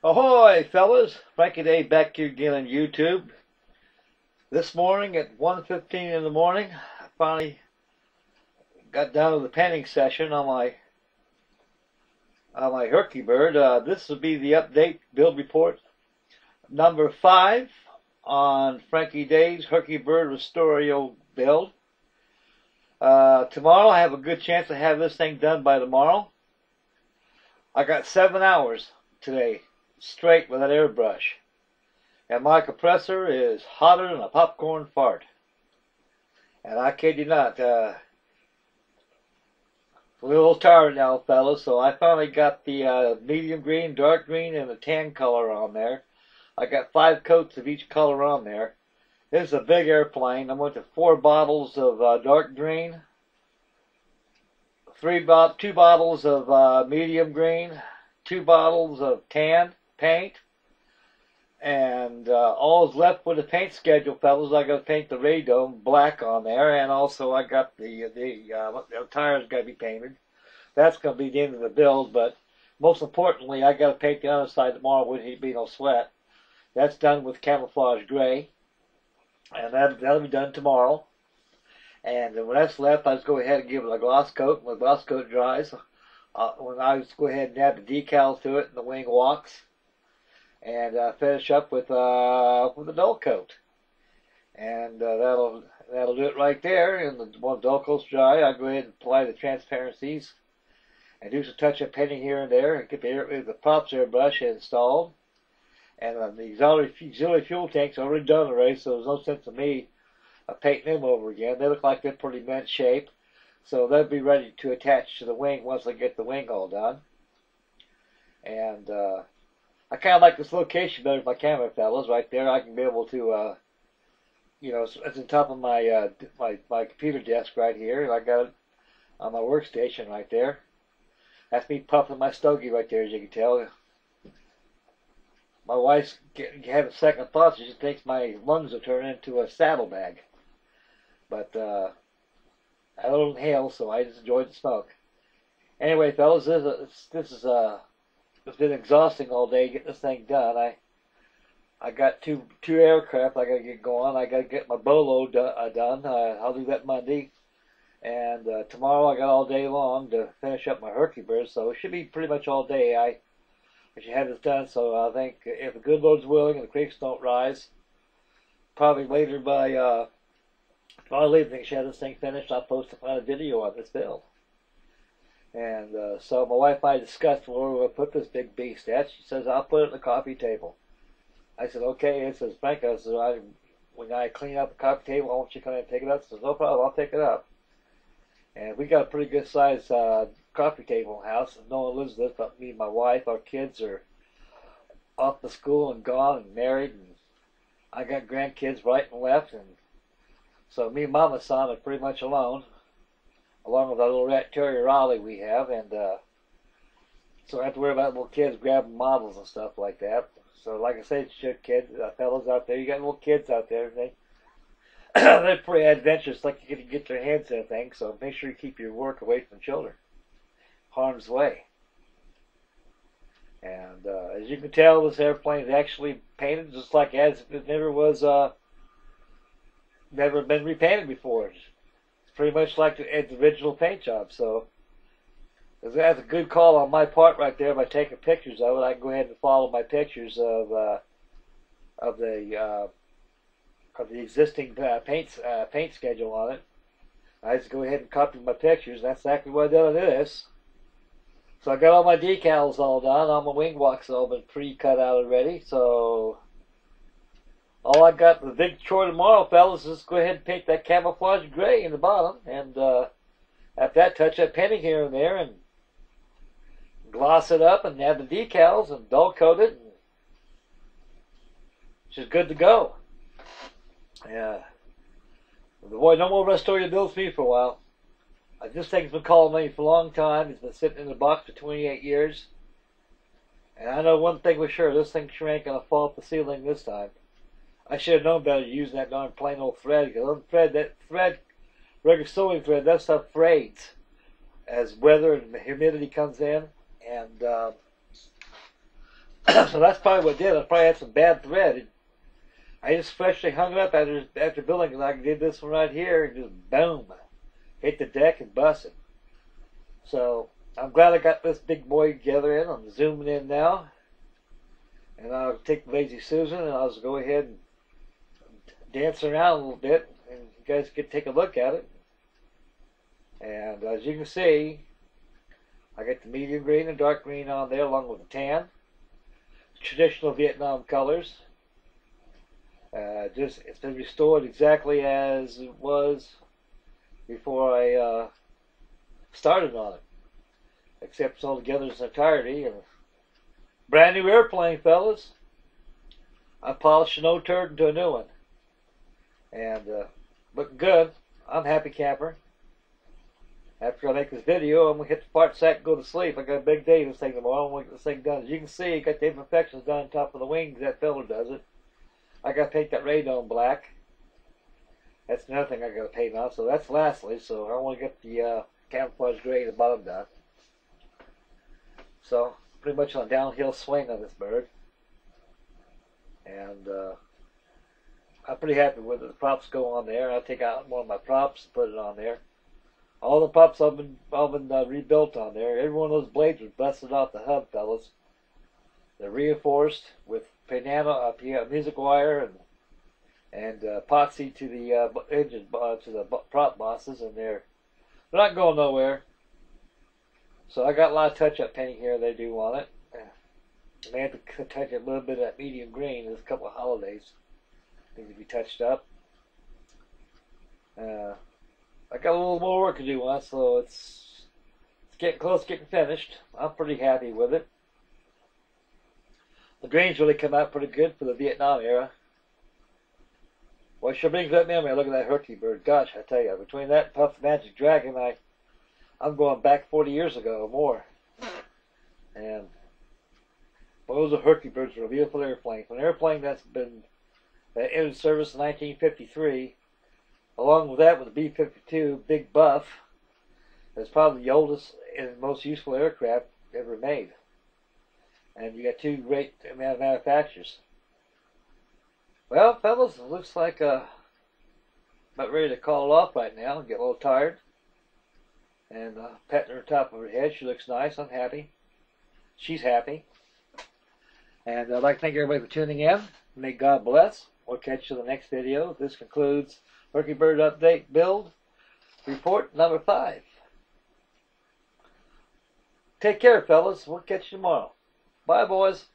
Ahoy, fellas! Frankie Day back here again on YouTube. This morning at 1:15 in the morning, I finally got down to the painting session on my Hercules bird. This will be the update build report number 5 on Frankie Day's Hercules bird Restorio build. Tomorrow I have a good chance to have this thing done by tomorrow. I got 7 hours today straight with that airbrush. And my compressor is hotter than a popcorn fart. And I kid you not, I'm a little tired now, fellas, so I finally got the medium green, dark green, and the tan color on there. I got 5 coats of each color on there. This is a big airplane. I went to 4 bottles of dark green, 2 bottles of medium green, 2 bottles of tan paint, and all is left with the paint schedule, fellas. I got to paint the radome black on there, and also I got the tires got to be painted. That's going to be the end of the build, but most importantly, I got to paint the other side tomorrow. Wouldn't be no sweat. That's done with camouflage gray, and that'll be done tomorrow. And when that's left, I just go ahead and give it a gloss coat. When the gloss coat dries, when I just go ahead and add the decals to it and the wing walks, and finish up with a dull coat, and that'll do it right there. And when the dull coat's dry, I go ahead and apply the transparencies and do some touch-up painting here and there, and get the props airbrush installed. And the auxiliary fuel tanks are already done already, so there's no sense of me painting them over again. They look like they're pretty mint shape, so they'll be ready to attach to the wing once I get the wing all done. And I kind of like this location better with my camera, fellas. Right there, I can be able to, it's on top of my my computer desk right here. And I got it on my workstation right there. That's me puffing my stogie right there, as you can tell. My wife's having second thoughts. She thinks my lungs will turn into a saddlebag. But I don't inhale, so I just enjoy the smoke. Anyway, fellas, it's been exhausting all day getting this thing done. I got two aircraft I got to get going. I got to get my bolo done. I'll do that Monday. And tomorrow I got all day long to finish up my Hercules bird, so it should be pretty much all day. I should have this done, so I think if the good Lord's willing and the creeks don't rise, probably later by probably later, I should have this thing finished. I'll post a video on this build. And so my wife and I discussed where we're going to put this big beast at. She says, I'll put it on the coffee table. I said, okay. It says, Frank, I said, when I clean up the coffee table, I want you to come in and take it up. She says, no problem, I'll take it up. And we got a pretty good sized coffee table in the house. No one lives with us but me and my wife. Our kids are off to school and gone and married. And I got grandkids right and left. And so me and Mama Son are pretty much alone, along with our little rat terrier Raleigh we have, and so I don't have to worry about little kids grabbing models and stuff like that. So like I said, kids, fellas out there, you got little kids out there, they're pretty adventurous, like you get their hands in things, so make sure you keep your work away from children. Harm's way. And as you can tell, this airplane is actually painted just like as if it never been repainted before. Pretty much like the original paint job, so that's a good call on my part right there by taking pictures of it. I can go ahead and follow my pictures of the existing paint schedule on it. I just go ahead and copy my pictures. That's exactly what I did on this. So I got all my decals all done. All my wing walks all been pre-cut out already. So all I got, the big chore tomorrow, fellas, is go ahead and paint that camouflage gray in the bottom, and after that, touch up painting here and there, and gloss it up, and add the decals, and dull coat it, and it's just good to go. Yeah. Boy, no more Restorio builds for me for a while. This thing's been calling me for a long time. It's been sitting in the box for 28 years. And I know one thing for sure, this thing sure ain't going to fall off the ceiling this time. I should have known better using that darn plain old thread, because that thread, regular sewing thread, that stuff frayed as weather and humidity comes in, and So that's probably what did. I probably had some bad thread. I just freshly hung it up after building it. I did this one right here, and just boom, hit the deck and busted. So I'm glad I got this big boy together in. I'm zooming in now, and I'll take Lazy Susan and I'll just go ahead and dance around a little bit, and you guys can take a look at it. And as you can see, I got the medium green and dark green on there along with the tan. Traditional Vietnam colors. It's been restored exactly as it was before I started on it, except it's all together in its entirety. And brand new airplane, fellas. I polished an old turd into a new one, and looking good. I'm happy camper. After I make this video, I'm going to hit the fart sack and go to sleep. I got a big day this thing tomorrow. I'm going to get this thing done. As you can see, I got the imperfections done on top of the wings. That fella does it. I got to paint that radome black. That's another thing I got to paint on. So that's lastly. So I want to get the camouflage gray at the bottom done. So pretty much on a downhill swing on this bird. And I'm pretty happy with it. The props go on there. I'll take out one of my props and put it on there. All the props have been rebuilt on there. Every one of those blades was busted off the hub, fellas. They're reinforced with music wire and epoxy to the engine to the prop bosses, and they're not going nowhere. So I got a lot of touch-up paint here they do on it. I may have to touch a little bit of that medium green. There's a couple of holidays need to be touched up. I got a little more work to do on it, so it's getting close to getting finished. I'm pretty happy with it. The greens really come out pretty good for the Vietnam era. What sure brings up memory, look at that Hercules bird. Gosh, I tell you, between that and Puff the Magic Dragon, I'm going back 40 years ago or more. And those are Hercules birds are a beautiful airplane. An airplane that entered service in 1953. Along with that, with the B-52 Big Buff, that's probably the oldest and most useful aircraft ever made. And you got two great manufacturers. Well, fellas, it looks like about ready to call it off right now. Get a little tired. And petting her top of her head. She looks nice. I'm happy. She's happy. And I'd like to thank everybody for tuning in. May God bless. We'll catch you in the next video. This concludes Hercules Bird Update Build Report number 5. Take care, fellas. We'll catch you tomorrow. Bye, boys.